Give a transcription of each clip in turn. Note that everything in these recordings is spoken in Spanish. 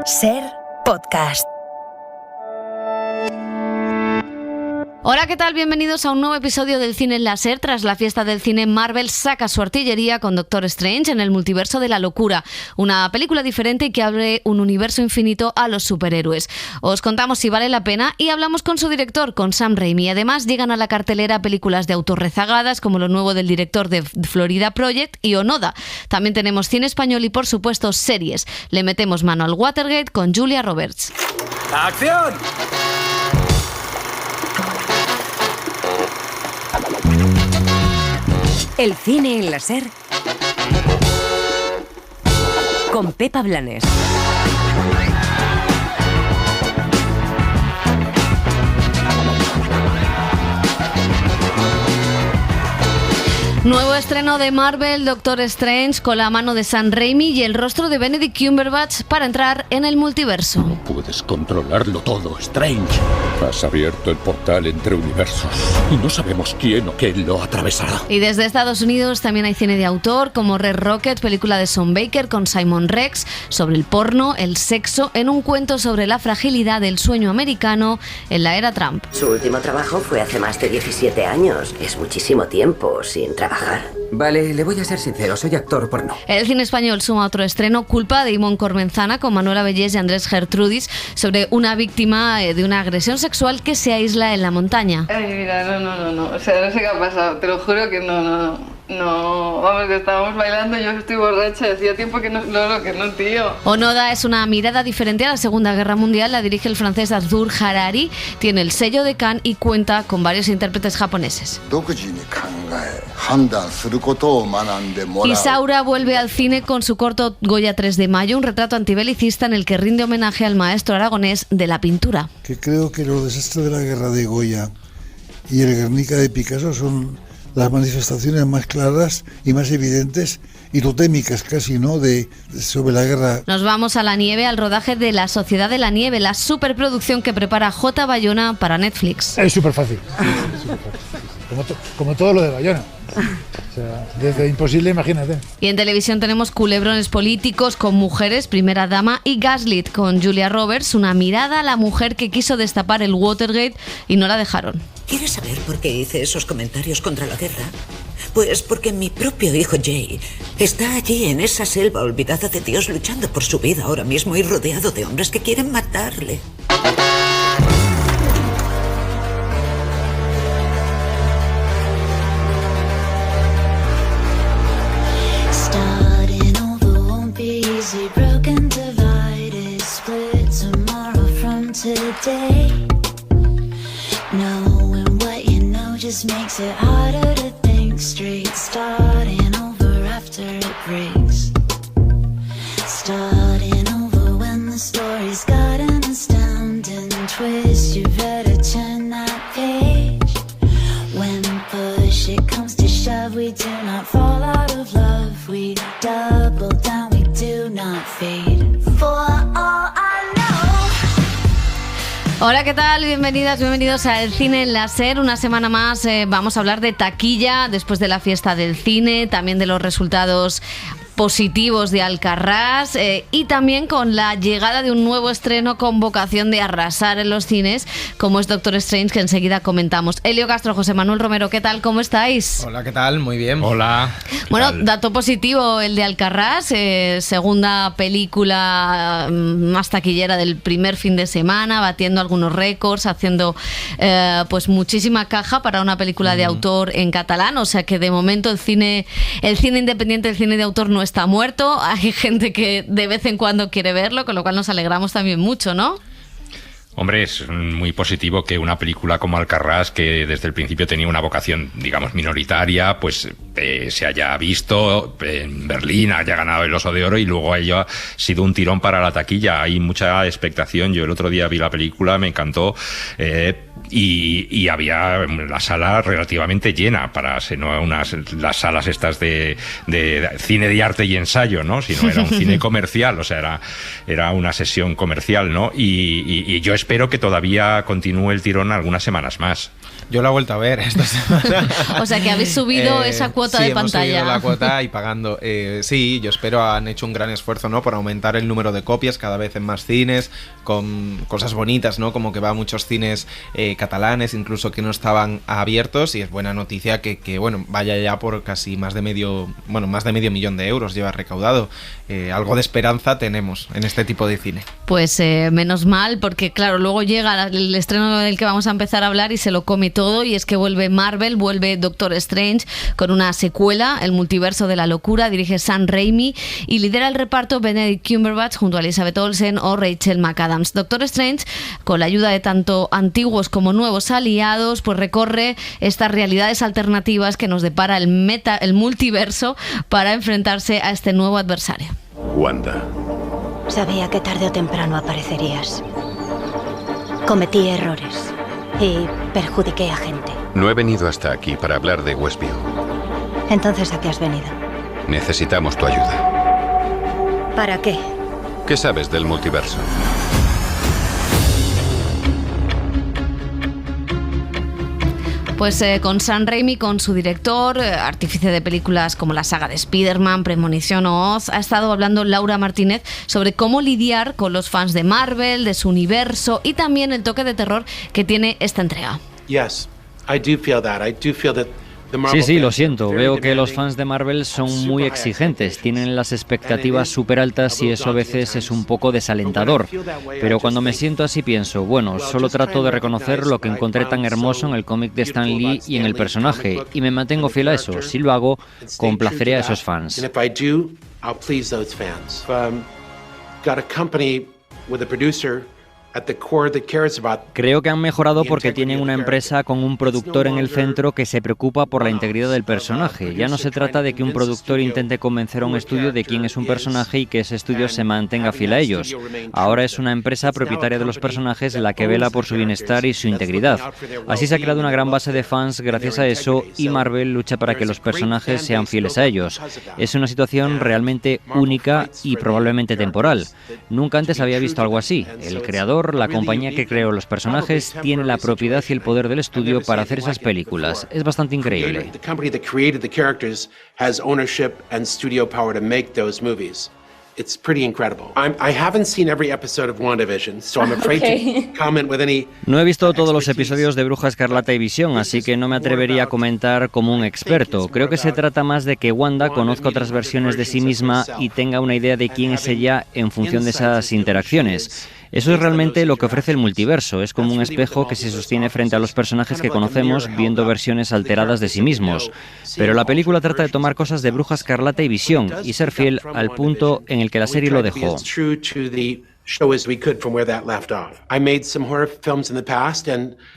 Ser Podcast. Hola, ¿qué tal? Bienvenidos a un nuevo episodio del Cine en la Ser. Tras la fiesta del cine, Marvel saca su artillería con Doctor Strange en el multiverso de la locura. Una película diferente que abre un universo infinito a los superhéroes. Os contamos si vale la pena y hablamos con su director, con Sam Raimi. Además, llegan a la cartelera películas de autor rezagadas como lo nuevo del director de Florida Project y Onoda. También tenemos cine español y, por supuesto, series. Le metemos mano al Watergate con Julia Roberts. ¡Acción! El cine en la Ser con Pepa Blanes. Nuevo estreno de Marvel, Doctor Strange, con la mano de Sam Raimi y el rostro de Benedict Cumberbatch para entrar en el multiverso. No puedes controlarlo todo, Strange. Has abierto el portal entre universos y no sabemos quién o qué lo atravesará. Y desde Estados Unidos también hay cine de autor, como Red Rocket, película de Sean Baker con Simon Rex, sobre el porno, el sexo, en un cuento sobre la fragilidad del sueño americano en la era Trump. Su último trabajo fue hace más de 17 años. Es muchísimo tiempo sin trabajar. Vale, le voy a ser sincero, soy actor porno. El cine español suma otro estreno, Culpa, de Ivonne Cormenzana, con Manuela Bellés y Andrés Gertrudis, sobre una víctima de una agresión sexual que se aísla en la montaña. Ay, mira, no. O sea, no sé qué ha pasado, te lo juro que no. No, vamos, que estábamos bailando, yo estoy borracha, hacía tiempo que no, tío. Onoda es una mirada diferente a la Segunda Guerra Mundial, la dirige el francés Arthur Harari, tiene el sello de Cannes y cuenta con varios intérpretes japoneses. Isaura vuelve al cine con su corto Goya 3 de mayo, un retrato antibelicista en el que rinde homenaje al maestro aragonés de la pintura. Que creo que los desastres de la guerra de Goya y el Guernica de Picasso son las manifestaciones más claras y más evidentes y totémicas casi, ¿no?, sobre la guerra. Nos vamos a la nieve, al rodaje de La Sociedad de la Nieve, la superproducción que prepara J. Bayona para Netflix. Es súper fácil. Como todo lo de Bayona. O sea, desde imposible, imagínate. Y en televisión tenemos Culebrones políticos con mujeres, Primera Dama, y Gaslit con Julia Roberts, una mirada a la mujer que quiso destapar el Watergate y no la dejaron. ¿Quieres saber por qué hice esos comentarios contra la guerra? Pues porque mi propio hijo Jay está allí en esa selva olvidada de Dios luchando por su vida ahora mismo y rodeado de hombres que quieren matarle. Just makes it harder to think straight. Starting over after it breaks. Starting over when the story's got an astounding twist. You better turn that page. When push it comes to shove, we do not fall out of love. We double down, we do not fade. For all I know. Hola, ¿qué tal? Bienvenidos a El Cine en la Ser. Una semana más vamos a hablar de taquilla después de la fiesta del cine, también de los resultados positivos de Alcarrás y también con la llegada de un nuevo estreno con vocación de arrasar en los cines, como es Doctor Strange, que enseguida comentamos. Elio Castro, José Manuel Romero, ¿qué tal? ¿Cómo estáis? Hola, ¿qué tal? Muy bien. Hola. Bueno, dato positivo el de Alcarrás, segunda película más taquillera del primer fin de semana, batiendo algunos récords, haciendo pues muchísima caja para una película de autor en catalán, o sea que de momento el cine independiente, el cine de autor no está muerto, hay gente que de vez en cuando quiere verlo, con lo cual nos alegramos también mucho, ¿no? Hombre, es muy positivo que una película como Alcarrás, que desde el principio tenía una vocación, digamos, minoritaria, pues se haya visto en Berlín, haya ganado el Oso de Oro y luego haya sido un tirón para la taquilla. Hay mucha expectación. Yo el otro día vi la película, me encantó, y había la sala relativamente llena, no las salas estas de cine de arte y ensayo, ¿no? Sino era un cine comercial, o sea, era una sesión comercial, ¿no? Y yo espero espero que todavía continúe el tirón algunas semanas más. Yo la he vuelto a ver esta semana. O sea que habéis subido esa cuota de pantalla. Sí, hemos subido la cuota y pagando. Sí, yo espero han hecho un gran esfuerzo, ¿no?, por aumentar el número de copias cada vez en más cines, con cosas bonitas, ¿no?, como que va a muchos cines catalanes, incluso que no estaban abiertos, y es buena noticia que bueno, vaya ya por casi más de medio millón de euros lleva recaudado. Algo de esperanza tenemos en este tipo de cine. Pues menos mal, porque claro, luego llega el estreno del que vamos a empezar a hablar y se lo come todo, y es que vuelve Marvel, vuelve Doctor Strange con una secuela, El multiverso de la locura, dirige Sam Raimi y lidera el reparto Benedict Cumberbatch junto a Elizabeth Olsen o Rachel McAdams. Doctor Strange, con la ayuda de tanto antiguos como nuevos aliados, pues recorre estas realidades alternativas que nos depara el multiverso para enfrentarse a este nuevo adversario. Wanda. Sabía que tarde o temprano aparecerías. Cometí errores y perjudiqué a gente. No he venido hasta aquí para hablar de Westview. Entonces, ¿a qué has venido? Necesitamos tu ayuda. ¿Para qué? ¿Qué sabes del multiverso? Pues con Sam Raimi, con su director, artífice de películas como la saga de Spider-Man, Premonición o Oz, ha estado hablando Laura Martínez sobre cómo lidiar con los fans de Marvel, de su universo y también el toque de terror que tiene esta entrega. Sí, lo siento. Veo que los fans de Marvel son muy exigentes, tienen las expectativas súper altas y eso a veces es un poco desalentador. Pero cuando me siento así pienso, bueno, solo trato de reconocer lo que encontré tan hermoso en el cómic de Stan Lee y en el personaje, y me mantengo fiel a eso. Si lo hago, complaceré a esos fans. Creo que han mejorado porque tienen una empresa con un productor en el centro que se preocupa por la integridad del personaje. Ya no se trata de que un productor intente convencer a un estudio de quién es un personaje y que ese estudio se mantenga fiel a ellos. Ahora es una empresa propietaria de los personajes la que vela por su bienestar y su integridad. Así se ha creado una gran base de fans gracias a eso, y Marvel lucha para que los personajes sean fieles a ellos. Es una situación realmente única y probablemente temporal. Nunca antes había visto algo así. El creador, la compañía que creó los personajes, tiene la propiedad y el poder del estudio para hacer esas películas. Es bastante increíble. It's pretty incredible. I haven't seen every episode of WandaVision, so I'm afraid to comment with any... No he visto todos los episodios de Bruja Escarlata y Visión, así que no me atrevería a comentar como un experto. Creo que se trata más de que Wanda conozca otras versiones de sí misma y tenga una idea de quién es ella en función de esas interacciones. Eso es realmente lo que ofrece el multiverso. Es como un espejo que se sostiene frente a los personajes que conocemos viendo versiones alteradas de sí mismos. Pero la película trata de tomar cosas de Bruja Escarlata y Visión y ser fiel al punto en el que la serie lo dejó.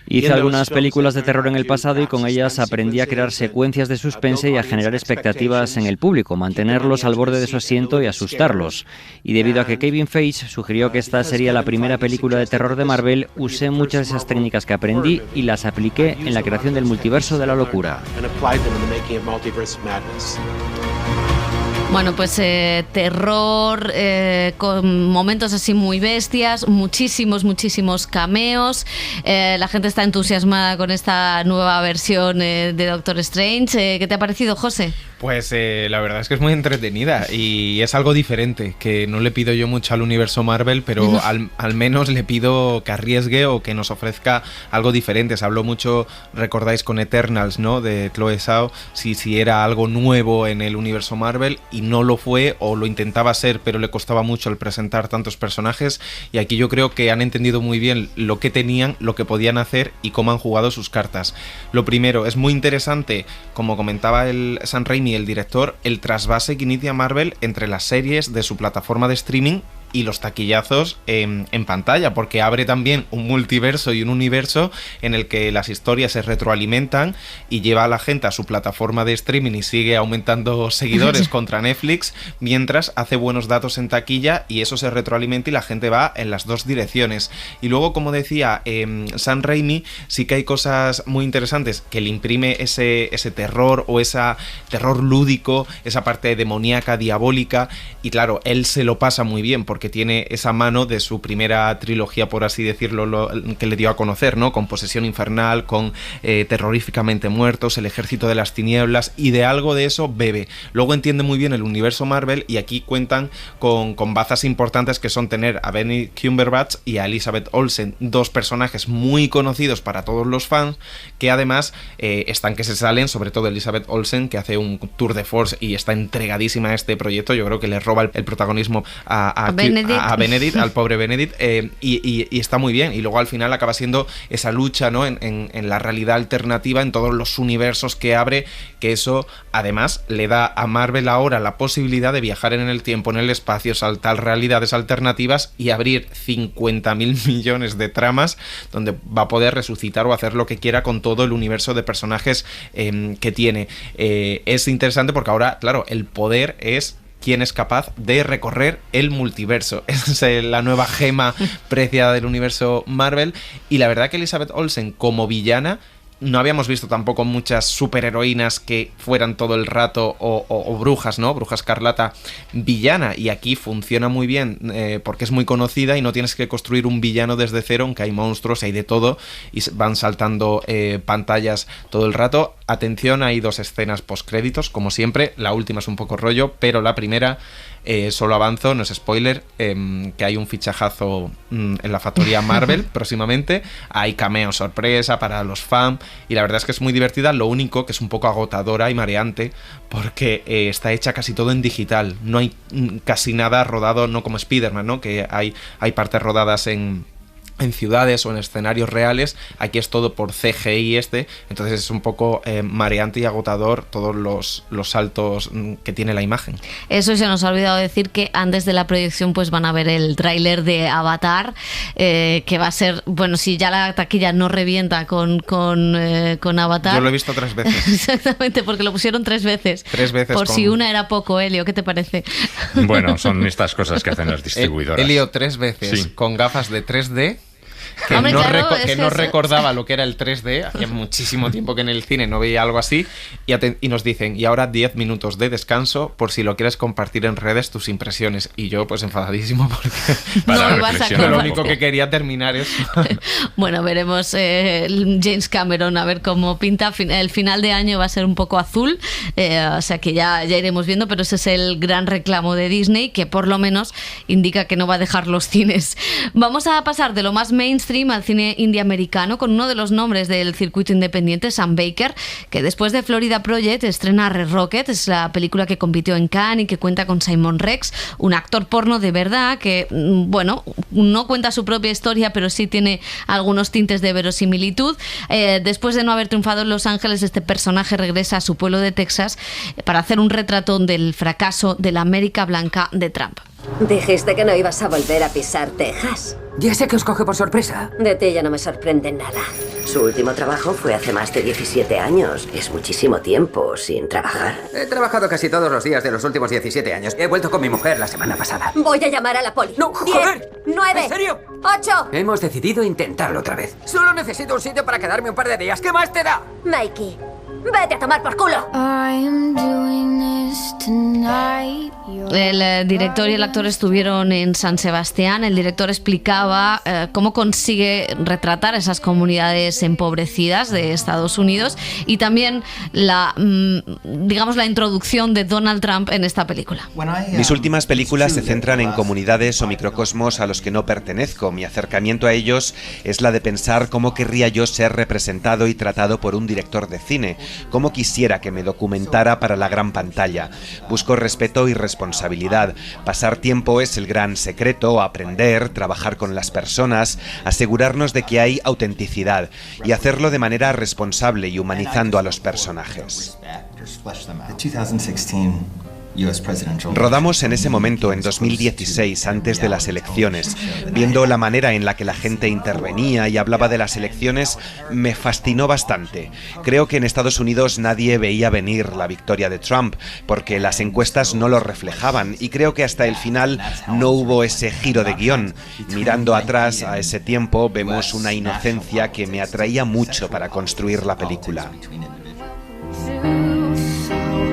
Hice algunas películas de terror en el pasado y con ellas aprendí a crear secuencias de suspense y a generar expectativas en el público, mantenerlos al borde de su asiento y asustarlos. Y debido a que Kevin Feige sugirió que esta sería la primera película de terror de Marvel, usé muchas de esas técnicas que aprendí y las apliqué en la creación del multiverso de la locura. Bueno, pues terror, con momentos así muy bestias, muchísimos cameos. La gente está entusiasmada con esta nueva versión de Doctor Strange. ¿Qué te ha parecido, José? Pues la verdad es que es muy entretenida y es algo diferente, que no le pido yo mucho al universo Marvel, pero al menos le pido que arriesgue o que nos ofrezca algo diferente. Se habló mucho, recordáis, con Eternals, ¿no?, de Chloe Zhao, si era algo nuevo en el universo Marvel, y no lo fue, o lo intentaba ser, pero le costaba mucho el presentar tantos personajes, y aquí yo creo que han entendido muy bien lo que tenían, lo que podían hacer y cómo han jugado sus cartas. Lo primero, es muy interesante, como comentaba el Sam Raimi, el director, el trasvase que inicia Marvel entre las series de su plataforma de streaming y los taquillazos en pantalla, porque abre también un multiverso y un universo en el que las historias se retroalimentan y lleva a la gente a su plataforma de streaming y sigue aumentando seguidores contra Netflix, mientras hace buenos datos en taquilla y eso se retroalimenta y la gente va en las dos direcciones. Y luego, como decía Sam Raimi, sí que hay cosas muy interesantes que le imprime ese terror o ese terror lúdico, esa parte demoníaca, diabólica, y claro, él se lo pasa muy bien porque porque tiene esa mano de su primera trilogía, por así decirlo, que le dio a conocer, ¿no? Con Posesión Infernal, con Terroríficamente Muertos, El Ejército de las Tinieblas, y de algo de eso bebe. Luego entiende muy bien el universo Marvel, y aquí cuentan con bazas importantes, que son tener a Benedict Cumberbatch y a Elizabeth Olsen, dos personajes muy conocidos para todos los fans, que además están que se salen, sobre todo Elizabeth Olsen, que hace un tour de force y está entregadísima a este proyecto. Yo creo que le roba el protagonismo a Benedict, al pobre Benedict, y está muy bien. Y luego al final acaba siendo esa lucha, ¿no? en la realidad alternativa, en todos los universos que abre, que eso además le da a Marvel ahora la posibilidad de viajar en el tiempo, en el espacio, saltar realidades alternativas y abrir 50.000 millones de tramas donde va a poder resucitar o hacer lo que quiera con todo el universo de personajes que tiene. Es interesante porque ahora, claro, el poder es quién es capaz de recorrer el multiverso. Esa es la nueva gema preciada del universo Marvel, y la verdad que Elizabeth Olsen como villana, no habíamos visto tampoco muchas superheroínas que fueran todo el rato o brujas, ¿no? Bruja Escarlata villana, y aquí funciona muy bien porque es muy conocida y no tienes que construir un villano desde cero, aunque hay monstruos, hay de todo y van saltando pantallas todo el rato. Atención, hay 2 escenas postcréditos, como siempre. La última es un poco rollo, pero la primera, solo avanzo, no es spoiler, que hay un fichajazo en la factoría Marvel próximamente. Hay cameo sorpresa para los fans, y la verdad es que es muy divertida. Lo único que es un poco agotadora y mareante, porque está hecha casi todo en digital. No hay casi nada rodado, no como Spider-Man, ¿no? Que hay partes rodadas en ciudades o en escenarios reales. Aquí es todo por CGI entonces es un poco mareante y agotador todos los saltos que tiene la imagen. Eso se nos ha olvidado decir, que antes de la proyección pues van a ver el tráiler de Avatar, que va a ser, bueno, si ya la taquilla no revienta con Avatar. Yo lo he visto 3 veces. Exactamente, porque lo pusieron 3 veces. 3 veces. Por si una era poco, Elio, ¿qué te parece? Bueno, son estas cosas que hacen las distribuidoras. Elio 3 veces, sí, con gafas de 3D. Que Hombre, no recordaba lo que era el 3D, hacía muchísimo tiempo que en el cine no veía algo así, y nos dicen, y ahora 10 minutos de descanso por si lo quieres compartir en redes, tus impresiones. Y yo pues enfadadísimo porque lo único que quería terminar es... Bueno, veremos James Cameron, a ver cómo pinta. El final de año va a ser un poco azul, o sea que ya iremos viendo, pero ese es el gran reclamo de Disney, que por lo menos indica que no va a dejar los cines. Vamos a pasar de lo más mainstream al cine indie americano, con uno de los nombres del circuito independiente, Sam Baker, que después de Florida Project estrena Red Rocket. Es la película que compitió en Cannes y que cuenta con Simon Rex, un actor porno de verdad que, bueno, no cuenta su propia historia, pero sí tiene algunos tintes de verosimilitud. Después de no haber triunfado en Los Ángeles, este personaje regresa a su pueblo de Texas para hacer un retrato del fracaso de la América blanca de Trump. Dijiste que no ibas a volver a pisar Texas. Ya sé que os coge por sorpresa. De ti ya no me sorprende nada. Su último trabajo fue hace más de 17 años. Es muchísimo tiempo sin trabajar. He trabajado casi todos los días de los últimos 17 años. He vuelto con mi mujer la semana pasada. Voy a llamar a la poli. ¡No, joder! 10, 9, ¿En serio? 8. Hemos decidido intentarlo otra vez. Solo necesito un sitio para quedarme un par de días. ¿Qué más te da? Mikey, vete a tomar por culo. El director y el actor estuvieron en San Sebastián. El director explicaba cómo consigue retratar esas comunidades empobrecidas de Estados Unidos, y también la introducción de Donald Trump en esta película. Mis últimas películas se centran en comunidades o microcosmos a los que no pertenezco. Mi acercamiento a ellos es la de pensar cómo querría yo ser representado y tratado por un director de cine, cómo quisiera que me documentara para la gran pantalla. Busco respeto y responsabilidad. Pasar tiempo es el gran secreto, aprender, trabajar con las personas, asegurarnos de que hay autenticidad y hacerlo de manera responsable y humanizando a los personajes. Rodamos en ese momento, en 2016, antes de las elecciones. Viendo la manera en la que la gente intervenía y hablaba de las elecciones, me fascinó bastante. Creo que en Estados Unidos nadie veía venir la victoria de Trump, porque las encuestas no lo reflejaban, y creo que hasta el final no hubo ese giro de guión. Mirando atrás a ese tiempo, vemos una inocencia que me atraía mucho para construir la película.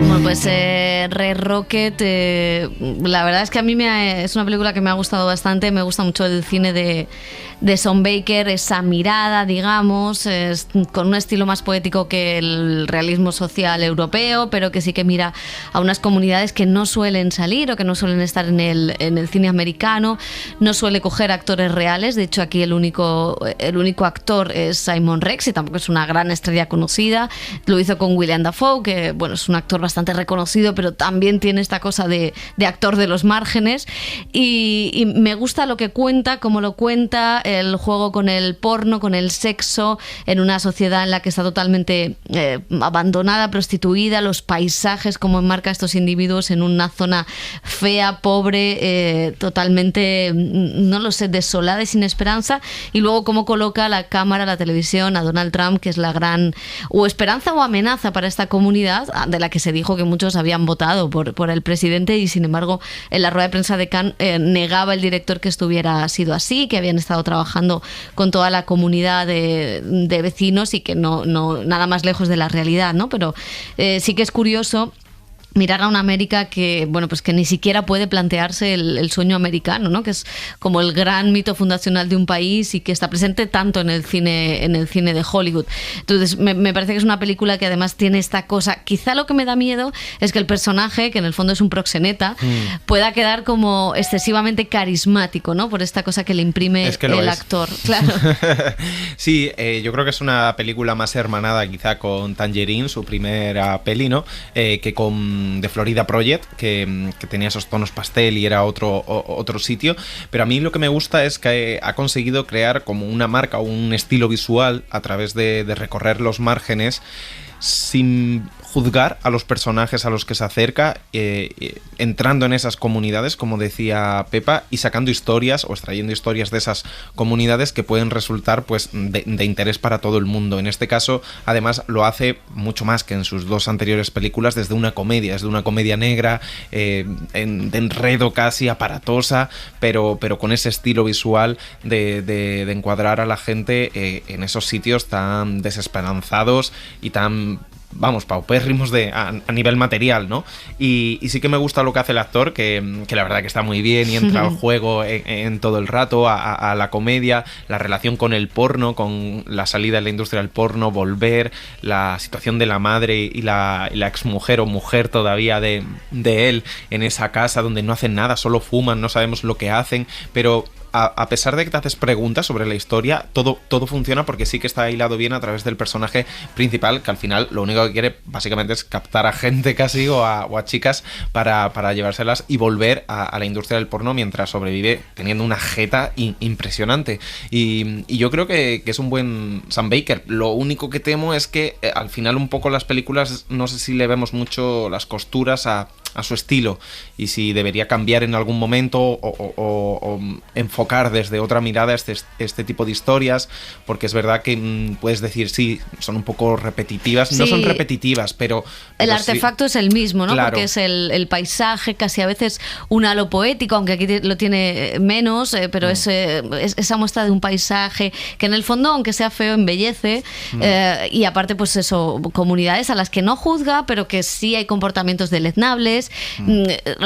Bueno, Pues Red Rocket, la verdad es que a mí es una película que me ha gustado bastante. Me gusta mucho el cine de Sean Baker, esa mirada, digamos, con un estilo más poético que el realismo social europeo, pero que sí que mira a unas comunidades que no suelen salir o que no suelen estar en el cine americano. No suele coger actores reales. De hecho, aquí el único actor es Simon Rex, y tampoco es una gran estrella conocida. Lo hizo con William Dafoe, que bueno, es un actor bastante reconocido, pero también tiene esta cosa de actor de los márgenes. Y me gusta lo que cuenta, cómo lo cuenta, el juego con el porno, con el sexo, en una sociedad en la que está totalmente abandonada, prostituida, los paisajes, cómo enmarca a estos individuos en una zona fea, pobre, totalmente, no lo sé, desolada y sin esperanza, y luego cómo coloca la cámara, la televisión, a Donald Trump, que es la gran o esperanza o amenaza para esta comunidad, de la que se dijo que muchos habían votado por el presidente, y sin embargo en la rueda de prensa de Cannes negaba el director que esto hubiera sido así, que habían estado trabajando con toda la comunidad de vecinos y que no nada más lejos de la realidad, ¿no? Pero sí que es curioso mirar a una América que, bueno, pues que ni siquiera puede plantearse el sueño americano, ¿no? Que es como el gran mito fundacional de un país y que está presente tanto en el cine de Hollywood. Entonces me parece que es una película que además tiene esta cosa. Quizá lo que me da miedo es que el personaje, que en el fondo es un proxeneta, pueda quedar como excesivamente carismático, ¿no? Por esta cosa que le imprime el actor. Claro. Sí, yo creo que es una película más hermanada quizá con Tangerine, su primera peli, ¿no? Que con The Florida Project, que tenía esos tonos pastel y era otro sitio, pero a mí lo que me gusta es que ha conseguido crear como una marca o un estilo visual a través de recorrer los márgenes sin juzgar a los personajes a los que se acerca, entrando en esas comunidades, como decía Pepa, y sacando historias o extrayendo historias de esas comunidades que pueden resultar pues de interés para todo el mundo. En este caso, además, lo hace mucho más que en sus dos anteriores películas, desde una comedia negra, de enredo casi aparatosa, pero con ese estilo visual de encuadrar a la gente en esos sitios tan desesperanzados y tan, vamos, paupérrimos a nivel material, ¿no? Y sí que me gusta lo que hace el actor, que la verdad que está muy bien y entra al juego en todo el rato, a la comedia, la relación con el porno, con la salida de la industria del porno, volver, la situación de la madre y la exmujer o mujer todavía de él en esa casa donde no hacen nada, solo fuman, no sabemos lo que hacen, pero a pesar de que te haces preguntas sobre la historia, todo funciona porque sí que está hilado bien a través del personaje principal, que al final lo único que quiere básicamente es captar a gente casi o a chicas para llevárselas y volver a la industria del porno mientras sobrevive teniendo una jeta impresionante. Y yo creo que es un buen Sam Baker. Lo único que temo es que al final un poco las películas, no sé si le vemos mucho las costuras a su estilo y si debería cambiar en algún momento o enfocar desde otra mirada este tipo de historias, porque es verdad que puedes decir, sí, son un poco repetitivas, sí, no son repetitivas, pero el artefacto es el mismo, ¿no? Claro. Porque es el paisaje, casi a veces un halo poético, aunque aquí lo tiene menos, pero es esa muestra de un paisaje que en el fondo, aunque sea feo, embellece, y aparte pues eso, comunidades a las que no juzga, pero que sí hay comportamientos deleznables.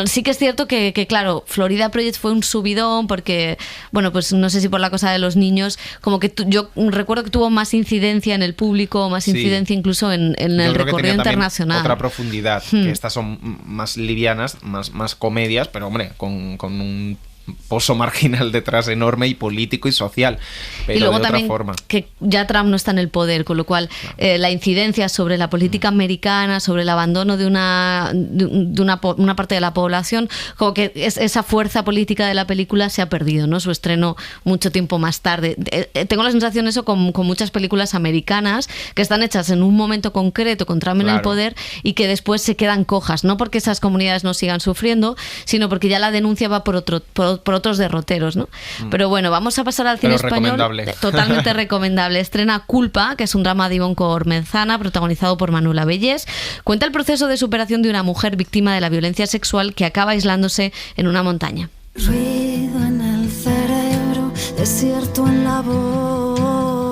Sí que es cierto que claro, Florida Project fue un subidón porque, bueno, pues no sé si por la cosa de los niños, como que yo recuerdo que tuvo más incidencia en el público, más incidencia incluso en el recorrido internacional. Otra profundidad, que estas son más livianas, más comedias, pero hombre, con un pozo marginal detrás enorme y político y social, pero y luego de otra también forma. Que ya Trump no está en el poder, con lo cual la incidencia sobre la política americana, sobre el abandono de una parte de la población, como que esa fuerza política de la película se ha perdido, ¿no? Su estreno mucho tiempo más tarde. Tengo la sensación eso con muchas películas americanas que están hechas en un momento concreto con Trump en el poder y que después se quedan cojas, no porque esas comunidades no sigan sufriendo, sino porque ya la denuncia va por otros derroteros, ¿no? Pero bueno, vamos a pasar al cine español. Totalmente recomendable. Estrena Culpa, que es un drama de Ivonne Cormenzana, protagonizado por Manuela Bellés. Cuenta el proceso de superación de una mujer víctima de la violencia sexual que acaba aislándose en una montaña. Ruido en el cerebro, desierto en la boca.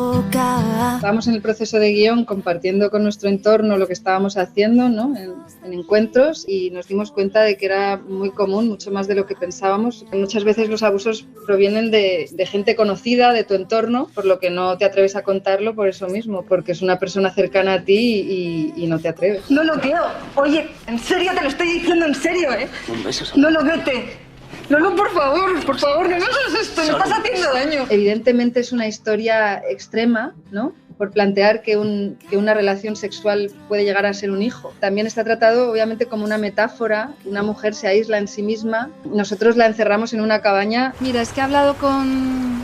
Estábamos en el proceso de guión compartiendo con nuestro entorno lo que estábamos haciendo, ¿no? en encuentros, y nos dimos cuenta de que era muy común, mucho más de lo que pensábamos. Muchas veces los abusos provienen de gente conocida, de tu entorno, por lo que no te atreves a contarlo por eso mismo, porque es una persona cercana a ti y no te atreves. No lo veo. Oye, en serio, te lo estoy diciendo en serio, ¿eh? Un beso. No lo vete. No, por favor, no hagas esto, me estás haciendo daño. Evidentemente es una historia extrema, ¿no? Por plantear que una relación sexual puede llegar a ser un hijo. También está tratado, obviamente, como una metáfora. Una mujer se aísla en sí misma. Nosotros la encerramos en una cabaña. Mira, es que he hablado con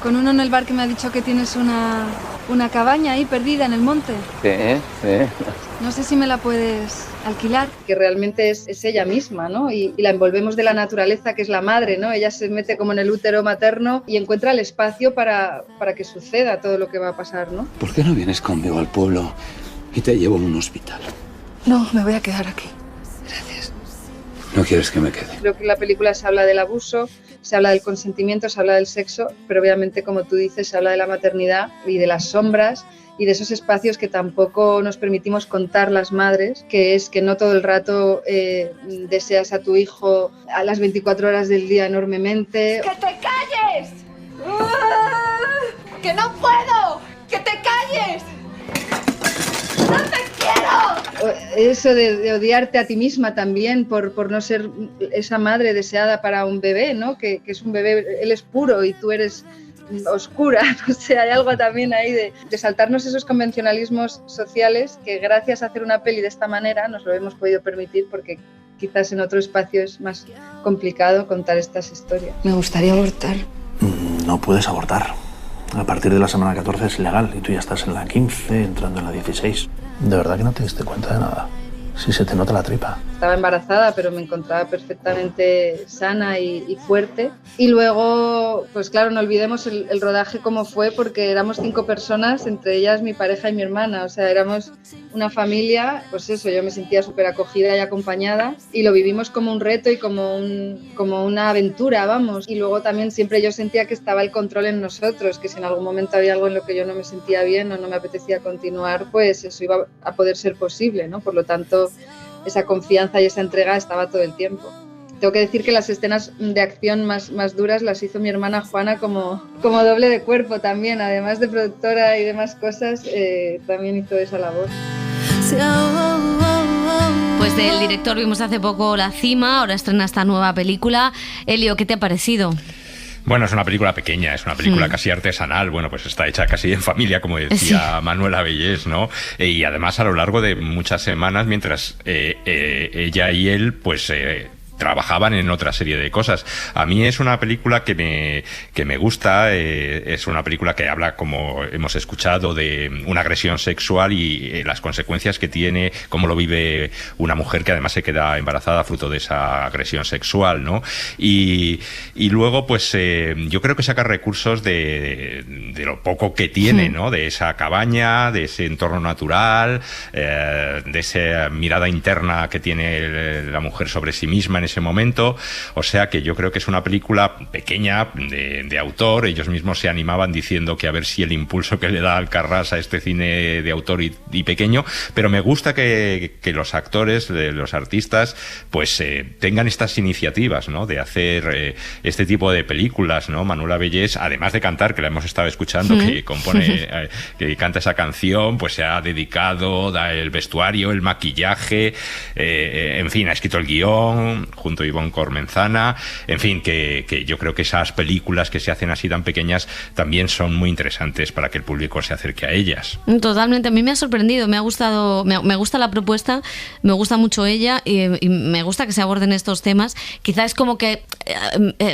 uno en el bar que me ha dicho que tienes una cabaña ahí perdida en el monte. Sí. No sé si me la puedes alquilar. Que realmente es ella misma, ¿no? Y la envolvemos de la naturaleza, que es la madre, ¿no? Ella se mete como en el útero materno y encuentra el espacio para que suceda todo lo que va a pasar, ¿no? ¿Por qué no vienes conmigo al pueblo y te llevo a un hospital? No, me voy a quedar aquí. ¿No quieres que me quede? Creo que en la película se habla del abuso, se habla del consentimiento, se habla del sexo, pero obviamente, como tú dices, se habla de la maternidad y de las sombras y de esos espacios que tampoco nos permitimos contar las madres, que es que no todo el rato deseas a tu hijo a las 24 horas del día enormemente. ¡Que te calles! ¡Que no puedo! ¡Que te calles! ¡No te quiero! Eso de odiarte a ti misma también por no ser esa madre deseada para un bebé, ¿no? Que es un bebé, él es puro y tú eres oscura, no sé, hay algo también ahí de saltarnos esos convencionalismos sociales que gracias a hacer una peli de esta manera nos lo hemos podido permitir, porque quizás en otro espacio es más complicado contar estas historias. Me gustaría abortar. No puedes abortar. A partir de la semana 14 es ilegal y tú ya estás en la 15, entrando en la 16. ¿De verdad que no te diste cuenta de nada? Si se te nota la tripa. Estaba embarazada, pero me encontraba perfectamente sana y fuerte. Y luego, pues claro, no olvidemos el rodaje cómo fue, porque éramos 5 personas, entre ellas mi pareja y mi hermana. O sea, éramos una familia, pues eso, yo me sentía súper acogida y acompañada. Y lo vivimos como un reto y como una aventura, vamos. Y luego también siempre yo sentía que estaba el control en nosotros, que si en algún momento había algo en lo que yo no me sentía bien o no me apetecía continuar, pues eso iba a poder ser posible, ¿no? Por lo tanto, esa confianza y esa entrega estaba todo el tiempo. Tengo que decir que las escenas de acción más duras las hizo mi hermana Juana como doble de cuerpo también, además de productora y demás cosas, también hizo esa labor. Pues del director vimos hace poco La Cima, ahora estrena esta nueva película. Elio, ¿qué te ha parecido? Bueno, es una película pequeña, es una película casi artesanal, bueno, pues está hecha casi en familia, como decía Manuela Bellés, ¿no? Y además a lo largo de muchas semanas, mientras ella y él, pues trabajaban en otra serie de cosas. A mí es una película que me gusta, es una película que habla, como hemos escuchado, de una agresión sexual y las consecuencias que tiene, cómo lo vive una mujer que además se queda embarazada fruto de esa agresión sexual, ¿no? Y luego, pues yo creo que saca recursos de lo poco que tiene, ¿no? De esa cabaña, de ese entorno natural, de esa mirada interna que tiene la mujer sobre sí misma en ese momento. O sea que yo creo que es una película pequeña de autor. Ellos mismos se animaban diciendo que a ver si el impulso que le da Alcarràs a este cine de autor y pequeño, pero me gusta que los actores, los artistas, pues tengan estas iniciativas, ¿no? De hacer este tipo de películas, ¿no? Manuela Bellés, además de cantar, que la hemos estado escuchando, que compone, que canta esa canción, pues se ha dedicado, da el vestuario, el maquillaje, en fin, ha escrito el guión junto a Ivonne Cormenzana, en fin, que yo creo que esas películas que se hacen así tan pequeñas también son muy interesantes para que el público se acerque a ellas. Totalmente, a mí me ha sorprendido, me ha gustado, me gusta la propuesta, me gusta mucho ella y me gusta que se aborden estos temas. Quizás es como que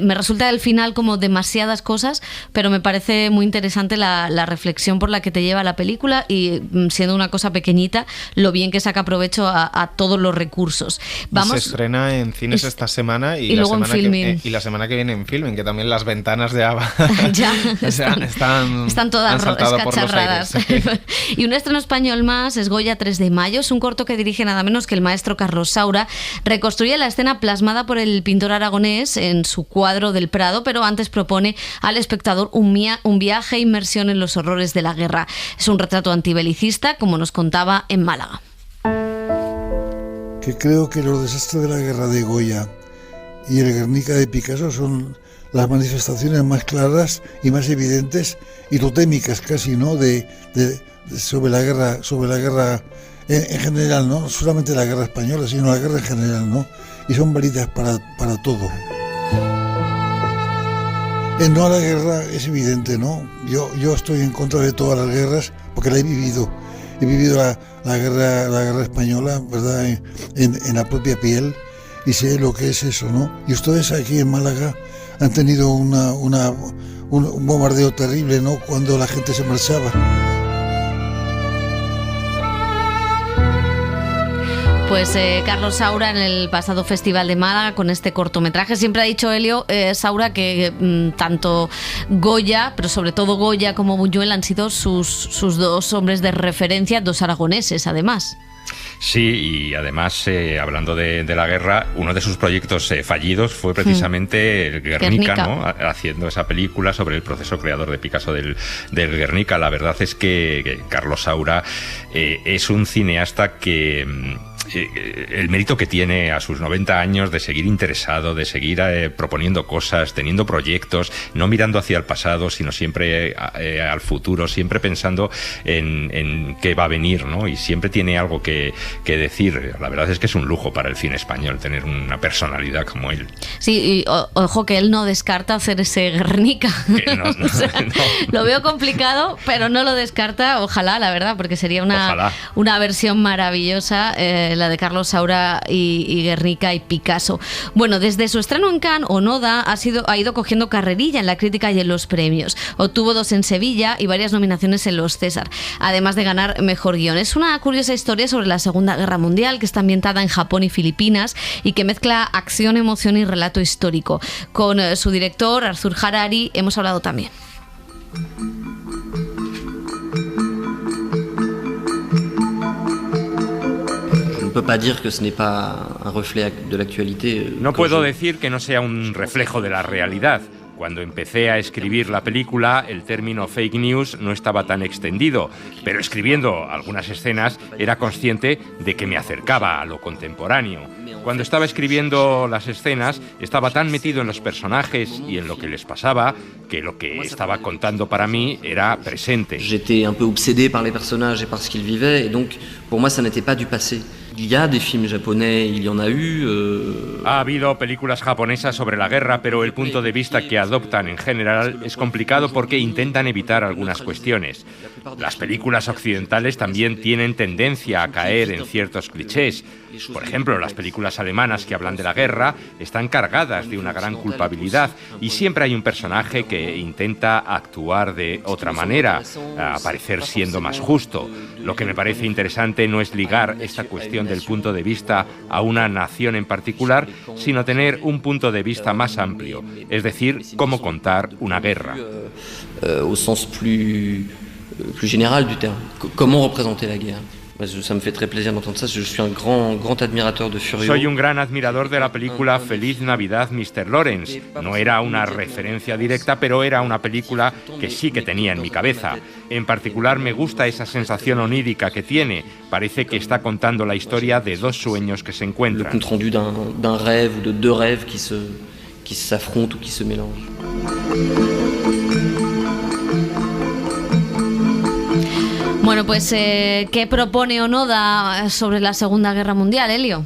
me resulta al final como demasiadas cosas, pero me parece muy interesante la reflexión por la que te lleva la película y siendo una cosa pequeñita, lo bien que saca provecho a todos los recursos. Se estrena en cine cines esta semana y luego en Filmin. Y la semana que viene en Filmin, que también las ventanas de ABBA ya están todas escacharradas. Y un estreno español más es Goya 3 de mayo, es un corto que dirige nada menos que el maestro Carlos Saura. Reconstruye la escena plasmada por el pintor aragonés en su cuadro del Prado, pero antes propone al espectador un viaje e inmersión en los horrores de la guerra. Es un retrato antibelicista, como nos contaba en Málaga. Que creo que los desastres de la guerra de Goya y el Guernica de Picasso son las manifestaciones más claras y más evidentes y totémicas casi, ¿no? Sobre la guerra en general, no solamente la guerra española, sino la guerra en general, ¿no? Y son válidas para todo. El no a la guerra es evidente, ¿no? Yo estoy en contra de todas las guerras porque la he vivido. He vivido la guerra española, ¿verdad? En la propia piel y sé lo que es eso, ¿no? Y ustedes aquí en Málaga han tenido un bombardeo terrible, ¿no? Cuando la gente se marchaba. Pues Carlos Saura en el pasado Festival de Málaga con este cortometraje. Siempre ha dicho Elio Saura que tanto Goya, pero sobre todo Goya como Buñuel han sido sus dos hombres de referencia, dos aragoneses además. Sí, y además, hablando de la guerra, uno de sus proyectos fallidos fue precisamente el Guernica, ¿no? Haciendo esa película sobre el proceso creador de Picasso del Guernica. La verdad es que Carlos Saura es un cineasta que... el mérito que tiene a sus 90 años de seguir interesado, de seguir proponiendo cosas, teniendo proyectos, no mirando hacia el pasado, sino siempre al futuro, siempre pensando en qué va a venir, ¿no? Y siempre tiene algo que decir. La verdad es que es un lujo para el cine español tener una personalidad como él. Sí, y ojo que él no descarta hacer ese Guernica. No, o sea, no. Lo veo complicado, pero no lo descarta, ojalá, la verdad, porque sería una versión maravillosa, la de Carlos Saura y Guernica y Picasso. Bueno, desde su estreno en Cannes, Onoda ha ido cogiendo carrerilla en la crítica y en los premios. Obtuvo 2 en Sevilla y varias nominaciones en los César, además de ganar Mejor Guión. Es una curiosa historia sobre la Segunda Guerra Mundial que está ambientada en Japón y Filipinas y que mezcla acción, emoción y relato histórico. Con su director, Arthur Harari, hemos hablado también. No puedo decir que no sea un reflejo de la realidad. Cuando empecé a escribir la película, el término fake news no estaba tan extendido, pero escribiendo algunas escenas era consciente de que me acercaba a lo contemporáneo. Cuando estaba escribiendo las escenas, estaba tan metido en los personajes y en lo que les pasaba, que lo que estaba contando para mí era presente. J'étais un peu obsédé par les personnages et par ce qu'ils vivaient, et donc pour moi ça n'était pas du passé. Il y a des films japonais, il y en a eu. Ha habido películas japonesas sobre la guerra, pero el punto de vista que adoptan en general es complicado porque intentan evitar algunas cuestiones. Las películas occidentales también tienen tendencia a caer en ciertos clichés. Por ejemplo, las películas alemanas que hablan de la guerra están cargadas de una gran culpabilidad y siempre hay un personaje que intenta actuar de otra manera, aparecer siendo más justo. Lo que me parece interesante no es ligar esta cuestión del punto de vista a una nación en particular, sino tener un punto de vista más amplio, es decir, cómo contar una guerra. Au sens plus général du terme. Comment représenter la guerre. Ça me fait très plaisir d'entendre ça. Je suis un grand admirateur de Furio. Soy un gran admirador de la película Feliz Navidad, Mr. Lawrence. No era una referencia directa, pero era una película que sí que tenía en mi cabeza. En particular me gusta esa sensación onírica que tiene. Parece que está contando la historia de 2 sueños que se encuentran. Le compte rendu d'un rêve ou de 2 rêves qui s'affrontent ou qui se mélangent. Bueno, pues, ¿qué propone Onoda sobre la Segunda Guerra Mundial, Elio?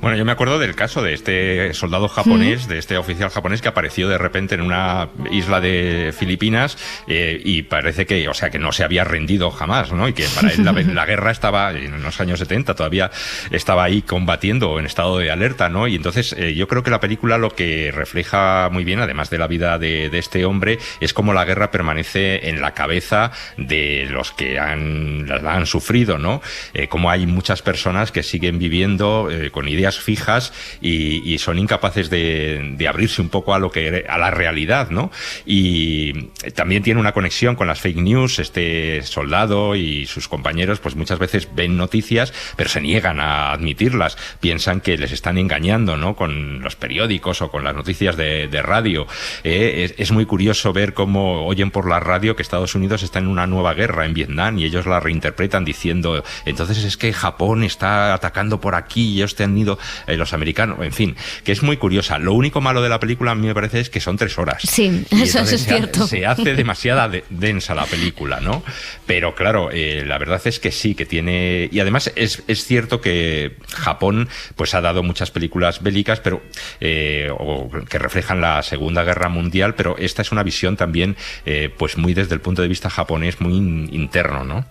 Bueno, yo me acuerdo del caso de este soldado japonés, de este oficial japonés que apareció de repente en una isla de Filipinas y parece que, o sea, que no se había rendido jamás, ¿no? Y que para él la guerra estaba en los años 70, todavía estaba ahí combatiendo en estado de alerta, ¿no? Y entonces yo creo que la película lo que refleja muy bien, además de la vida de este hombre, es cómo la guerra permanece en la cabeza de los que la han sufrido, ¿no? Cómo hay muchas personas que siguen viviendo con ideas noticias fijas y son incapaces de abrirse un poco a la realidad, ¿no? Y también tiene una conexión con las fake news. Este soldado y sus compañeros pues muchas veces ven noticias pero se niegan a admitirlas, piensan que les están engañando, ¿no? Con los periódicos o con las noticias de radio. Es muy curioso ver cómo oyen por la radio que Estados Unidos está en una nueva guerra en Vietnam y ellos la reinterpretan diciendo, entonces es que Japón está atacando por aquí y ellos te han ido los americanos, en fin, que es muy curiosa. Lo único malo de la película a mí me parece es que son 3 horas. Sí, eso es cierto. Se hace demasiada densa la película, ¿no? Pero claro, la verdad es que sí, que tiene... Y además es cierto que Japón pues ha dado muchas películas bélicas, pero o que reflejan la Segunda Guerra Mundial, pero esta es una visión también pues muy desde el punto de vista japonés, muy interno, ¿no?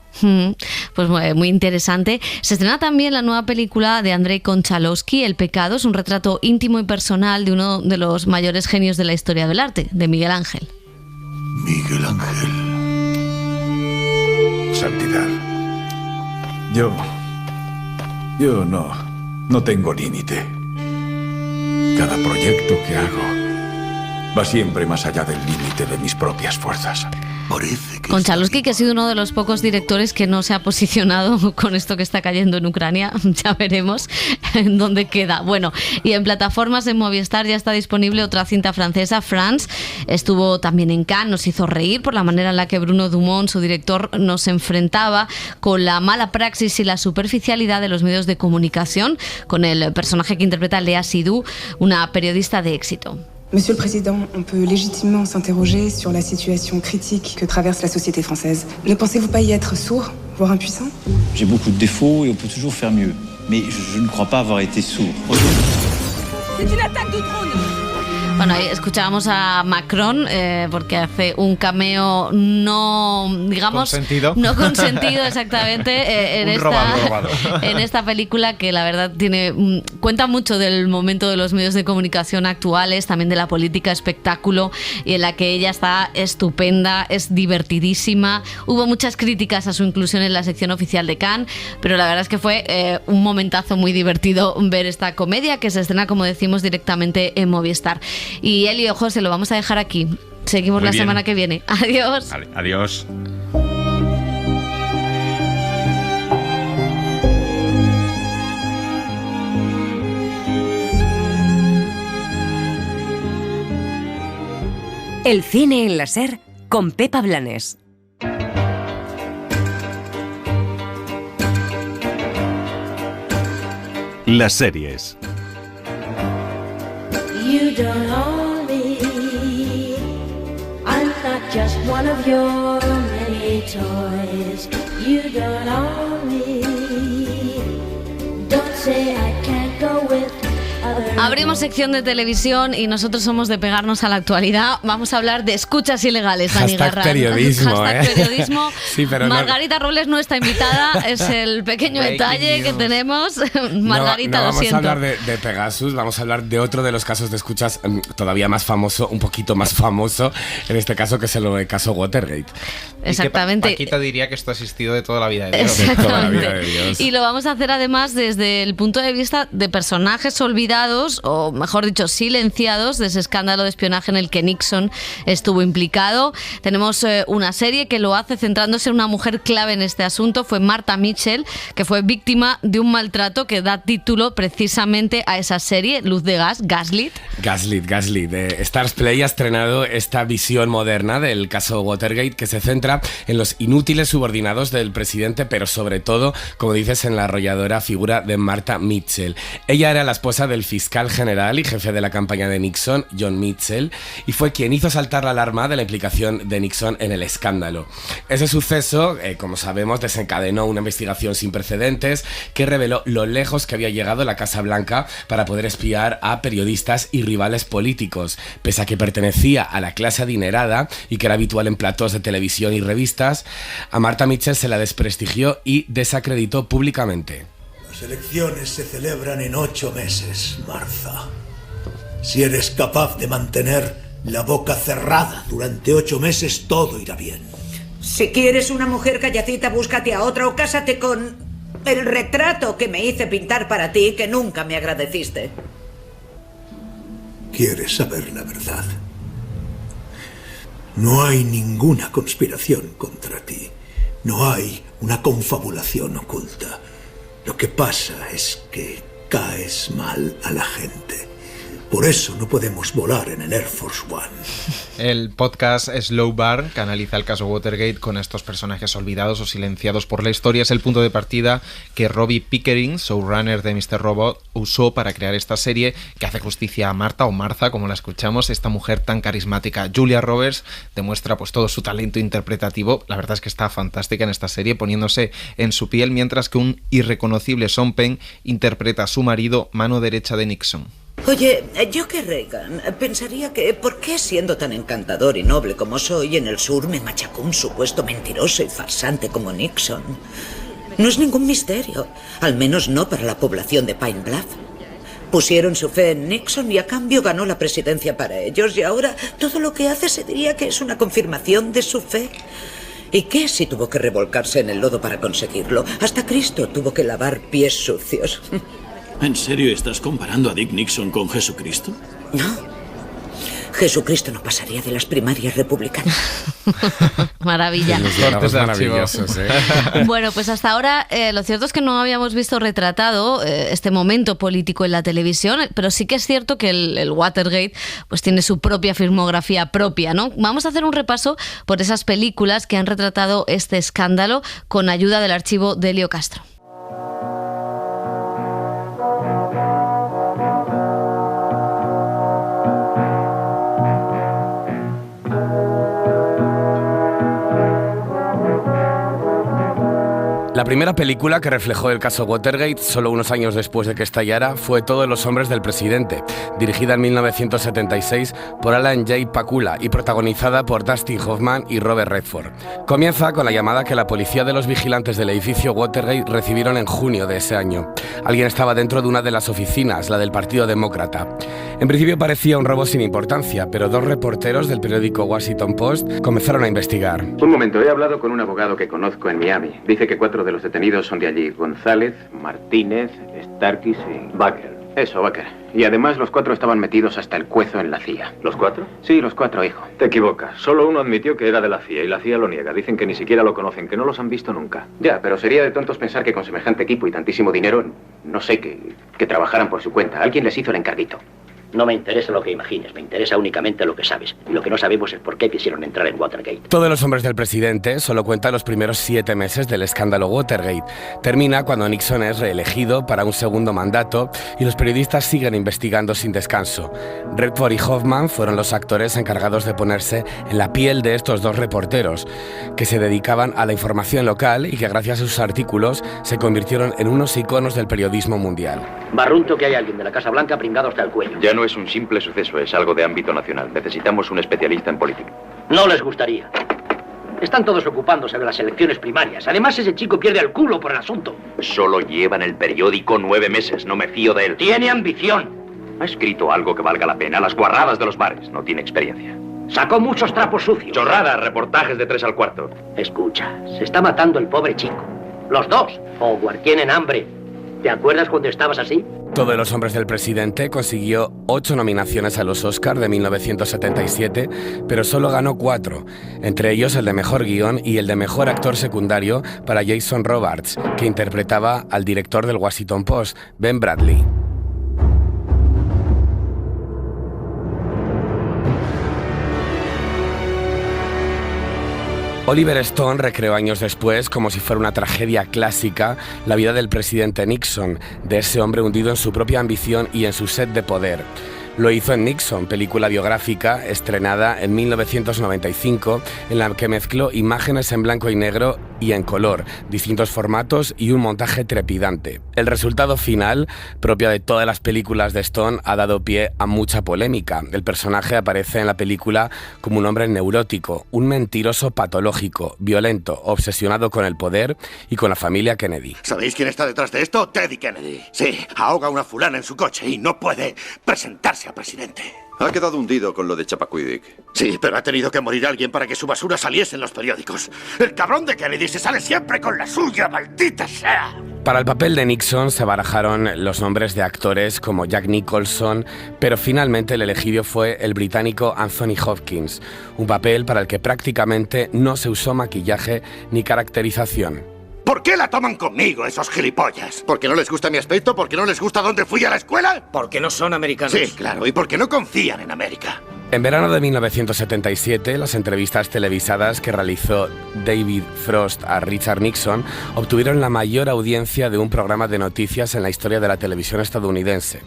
Pues muy interesante. Se estrena también la nueva película de Andrei Konchalovsky, El pecado. Es un retrato íntimo y personal de uno de los mayores genios de la historia del arte, de Miguel Ángel. Miguel Ángel. Santidad. Yo no tengo límite. Cada proyecto que hago va siempre más allá del límite de mis propias fuerzas. Konchalovsky, que ha sido uno de los pocos directores que no se ha posicionado con esto que está cayendo en Ucrania, ya veremos en dónde queda. Bueno, y en plataformas en Movistar ya está disponible otra cinta francesa, France. Estuvo también en Cannes, nos hizo reír por la manera en la que Bruno Dumont, su director, nos enfrentaba con la mala praxis y la superficialidad de los medios de comunicación, con el personaje que interpreta Léa Seydoux, una periodista de éxito. Monsieur le Président, on peut légitimement s'interroger sur la situation critique que traverse la société française. Ne pensez-vous pas y être sourd, voire impuissant? J'ai beaucoup de défauts et on peut toujours faire mieux. Mais je ne crois pas avoir été sourd. C'est une attaque de drone! Bueno, ahí escuchábamos a Macron porque hace un cameo no, digamos, consentido. No consentido exactamente en esta película que la verdad cuenta mucho del momento de los medios de comunicación actuales, también de la política espectáculo, y en la que ella está estupenda, es divertidísima. Hubo muchas críticas a su inclusión en la sección oficial de Cannes, pero la verdad es que fue un momentazo muy divertido ver esta comedia que se estrena, como decimos, directamente en Movistar. Y Elio, José, lo vamos a dejar aquí. Seguimos la semana que viene. Adiós. Vale, adiós. El cine en la SER con Pepa Blanes. Las series. You don't own me. I'm not just one of your many toys. You don't own me. Don't say I can't go with. Abrimos sección de televisión y nosotros somos de pegarnos a la actualidad. Vamos a hablar de escuchas ilegales, Dani Garra. Periodismo, periodismo. Sí, pero Margarita Robles no está invitada, es el pequeño detalle que tenemos. Margarita, no lo siento. Vamos a hablar de Pegasus, vamos a hablar de otro de los casos de escuchas todavía más famoso, un poquito más famoso, en este caso, que es el caso Watergate. Exactamente. Paquita diría que esto ha existido de toda la vida de Dios. De toda la vida de Dios. Y lo vamos a hacer además desde el punto de vista de personajes olvidados, o mejor dicho, silenciados, de ese escándalo de espionaje en el que Nixon estuvo implicado. Tenemos una serie que lo hace centrándose en una mujer clave en este asunto. Fue Martha Mitchell, que fue víctima de un maltrato que da título precisamente a esa serie, Luz de Gas, Gaslit. Gaslit. Stars Play ha estrenado esta visión moderna del caso Watergate, que se centra en los inútiles subordinados del presidente, pero sobre todo, como dices, en la arrolladora figura de Martha Mitchell. Ella era la esposa del fiscal general y jefe de la campaña de Nixon, John Mitchell, y fue quien hizo saltar la alarma de la implicación de Nixon en el escándalo. Ese suceso, como sabemos, desencadenó una investigación sin precedentes que reveló lo lejos que había llegado la Casa Blanca para poder espiar a periodistas y rivales políticos. Pese a que pertenecía a la clase adinerada y que era habitual en platós de televisión y revistas, a Martha Mitchell se la desprestigió y desacreditó públicamente. Las elecciones se celebran en 8 meses, Martha. Si eres capaz de mantener la boca cerrada durante 8 meses, todo irá bien. Si quieres una mujer calladita, búscate a otra o cásate con... El retrato que me hice pintar para ti, que nunca me agradeciste. ¿Quieres saber la verdad? No hay ninguna conspiración contra ti. No hay una confabulación oculta. Lo que pasa es que caes mal a la gente. Por eso no podemos volar en el Air Force One. El podcast Slow Bar, que analiza el caso Watergate con estos personajes olvidados o silenciados por la historia, es el punto de partida que Robbie Pickering, showrunner de Mr. Robot, usó para crear esta serie que hace justicia a Marta, o Martha, como la escuchamos, esta mujer tan carismática. Julia Roberts demuestra pues todo su talento interpretativo. La verdad es que está fantástica en esta serie, poniéndose en su piel, mientras que un irreconocible Sean Penn interpreta a su marido, mano derecha de Nixon. Oye, yo que Reagan pensaría que ¿por qué siendo tan encantador y noble como soy en el sur me machacó un supuesto mentiroso y farsante como Nixon? No es ningún misterio, al menos no para la población de Pine Bluff. Pusieron su fe en Nixon y a cambio ganó la presidencia para ellos, y ahora todo lo que hace se diría que es una confirmación de su fe. ¿Y qué si tuvo que revolcarse en el lodo para conseguirlo? Hasta Cristo tuvo que lavar pies sucios. ¿En serio estás comparando a Dick Nixon con Jesucristo? No. Jesucristo no pasaría de las primarias republicanas. Maravilla. Los maravillosos, ¿eh? Bueno, pues hasta ahora lo cierto es que no habíamos visto retratado este momento político en la televisión, pero sí que es cierto que el Watergate pues tiene su propia filmografía propia, ¿no? Vamos a hacer un repaso por esas películas que han retratado este escándalo con ayuda del archivo de Elio Castro. La primera película que reflejó el caso Watergate, solo unos años después de que estallara, fue Todos los hombres del presidente, dirigida en 1976 por Alan J. Pakula y protagonizada por Dustin Hoffman y Robert Redford. Comienza con la llamada que la policía de los vigilantes del edificio Watergate recibieron en junio de ese año. Alguien estaba dentro de una de las oficinas, la del Partido Demócrata. En principio parecía un robo sin importancia, pero dos reporteros del periódico Washington Post comenzaron a investigar. Un momento, he hablado con un abogado que conozco en Miami. Dice que 4 de los detenidos son de allí: González, Martínez, Starkis y Baker. Eso, Baker. Y además los 4 estaban metidos hasta el cuezo en la CIA. ¿Los 4? Sí, los 4, hijo. Te equivocas. Solo uno admitió que era de la CIA y la CIA lo niega. Dicen que ni siquiera lo conocen, que no los han visto nunca. Ya, pero sería de tontos pensar que con semejante equipo y tantísimo dinero, no sé, que trabajaran por su cuenta. Alguien les hizo el encarguito. No me interesa lo que imagines, me interesa únicamente lo que sabes. Y lo que no sabemos es por qué quisieron entrar en Watergate. Todos los hombres del presidente solo cuenta los primeros 7 meses del escándalo Watergate. Termina cuando Nixon es reelegido para un segundo mandato y los periodistas siguen investigando sin descanso. Redford y Hoffman fueron los actores encargados de ponerse en la piel de estos dos reporteros, que se dedicaban a la información local y que gracias a sus artículos se convirtieron en unos iconos del periodismo mundial. Barrunto que hay alguien de la Casa Blanca pringado hasta el cuello. Ya no es un simple suceso, es algo de ámbito nacional. Necesitamos un especialista en política. No les gustaría. Están todos ocupándose de las elecciones primarias. Además, ese chico pierde el culo por el asunto. Solo lleva en el periódico 9 meses, no me fío de él. Tiene ambición. Ha escrito algo que valga la pena, las guarradas de los bares. No tiene experiencia. Sacó muchos trapos sucios. Chorradas, reportajes de 3 al cuarto. Escucha, se está matando el pobre chico. Los dos. Howard, tienen hambre. ¿Te acuerdas cuando estabas así? Todos los hombres del presidente consiguió 8 nominaciones a los Oscar de 1977, pero solo ganó 4, entre ellos el de mejor guión y el de mejor actor secundario para Jason Robards, que interpretaba al director del Washington Post, Ben Bradley. Oliver Stone recreó años después, como si fuera una tragedia clásica, la vida del presidente Nixon, de ese hombre hundido en su propia ambición y en su sed de poder. Lo hizo en Nixon, película biográfica estrenada en 1995, en la que mezcló imágenes en blanco y negro y en color, distintos formatos y un montaje trepidante. El resultado final, propio de todas las películas de Stone, ha dado pie a mucha polémica. El personaje aparece en la película como un hombre neurótico, un mentiroso patológico, violento, obsesionado con el poder y con la familia Kennedy. ¿Sabéis quién está detrás de esto? Teddy Kennedy. Sí, ahoga a una fulana en su coche y no puede presentarse a presidente. Ha quedado hundido con lo de Chappaquiddick. Sí, pero ha tenido que morir alguien para que su basura saliese en los periódicos. El cabrón de Kennedy se sale siempre con la suya, maldita sea. Para el papel de Nixon se barajaron los nombres de actores como Jack Nicholson, pero finalmente el elegido fue el británico Anthony Hopkins, un papel para el que prácticamente no se usó maquillaje ni caracterización. ¿Por qué la toman conmigo esos gilipollas? ¿Porque no les gusta mi aspecto? ¿Porque no les gusta dónde fui a la escuela? Porque no son americanos. Sí, claro, y porque no confían en América. En verano de 1977, las entrevistas televisadas que realizó David Frost a Richard Nixon obtuvieron la mayor audiencia de un programa de noticias en la historia de la televisión estadounidense.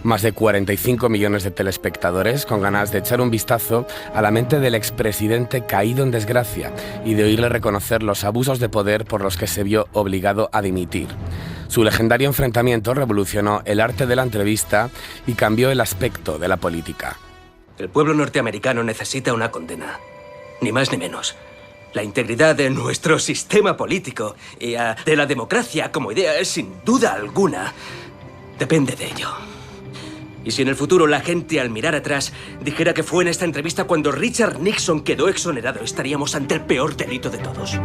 Más de 45 millones de telespectadores con ganas de echar un vistazo a la mente del expresidente caído en desgracia y de oírle reconocer los abusos de poder por los que se vio obligado a dimitir. Su legendario enfrentamiento revolucionó el arte de la entrevista y cambió el aspecto de la política. El pueblo norteamericano necesita una condena, ni más ni menos. La integridad de nuestro sistema político y de la democracia como idea, sin duda alguna, depende de ello. Y si en el futuro la gente, al mirar atrás, dijera que fue en esta entrevista cuando Richard Nixon quedó exonerado, estaríamos ante el peor delito de todos.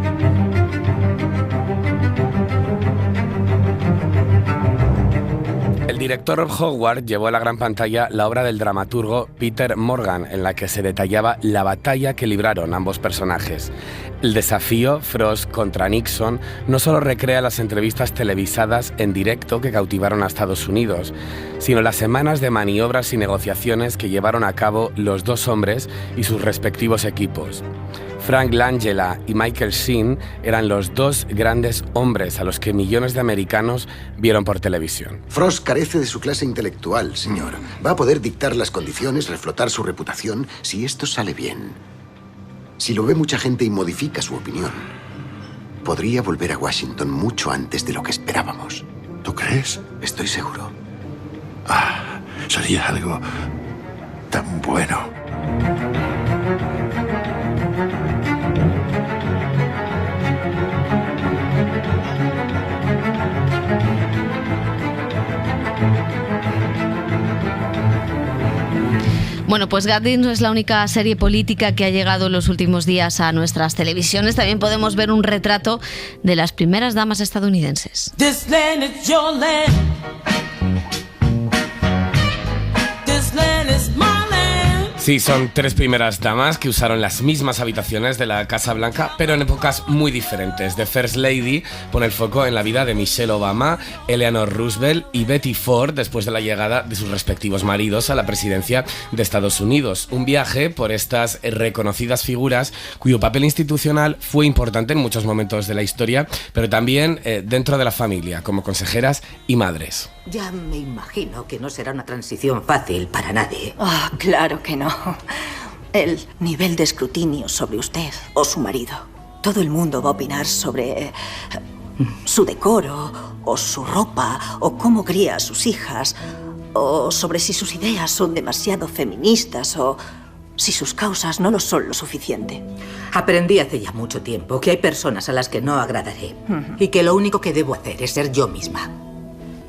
El director Rob Howard llevó a la gran pantalla la obra del dramaturgo Peter Morgan, en la que se detallaba la batalla que libraron ambos personajes. El desafío Frost contra Nixon no solo recrea las entrevistas televisadas en directo que cautivaron a Estados Unidos, sino las semanas de maniobras y negociaciones que llevaron a cabo los dos hombres y sus respectivos equipos. Frank Langella y Michael Sheen eran los dos grandes hombres a los que millones de americanos vieron por televisión. Frost carece de su clase intelectual, señor. Va a poder dictar las condiciones, reflotar su reputación, si esto sale bien. Si lo ve mucha gente y modifica su opinión, podría volver a Washington mucho antes de lo que esperábamos. ¿Tú crees? Estoy seguro. Ah, sería algo tan bueno. Bueno, pues Gatsby no es la única serie política que ha llegado en los últimos días a nuestras televisiones. También podemos ver un retrato de las primeras damas estadounidenses. This land is your land. This land is my land. Sí, son tres primeras damas que usaron las mismas habitaciones de la Casa Blanca, pero en épocas muy diferentes. The First Lady pone el foco en la vida de Michelle Obama, Eleanor Roosevelt y Betty Ford después de la llegada de sus respectivos maridos a la presidencia de Estados Unidos. Un viaje por estas reconocidas figuras cuyo papel institucional fue importante en muchos momentos de la historia, pero también dentro de la familia, como consejeras y madres. Ya me imagino que no será una transición fácil para nadie. Oh, claro que no. El nivel de escrutinio sobre usted o su marido. Todo el mundo va a opinar sobre su decoro, o su ropa, o cómo cría a sus hijas, o sobre si sus ideas son demasiado feministas, o si sus causas no lo son lo suficiente. Aprendí hace ya mucho tiempo que hay personas a las que no agradaré y que lo único que debo hacer es ser yo misma.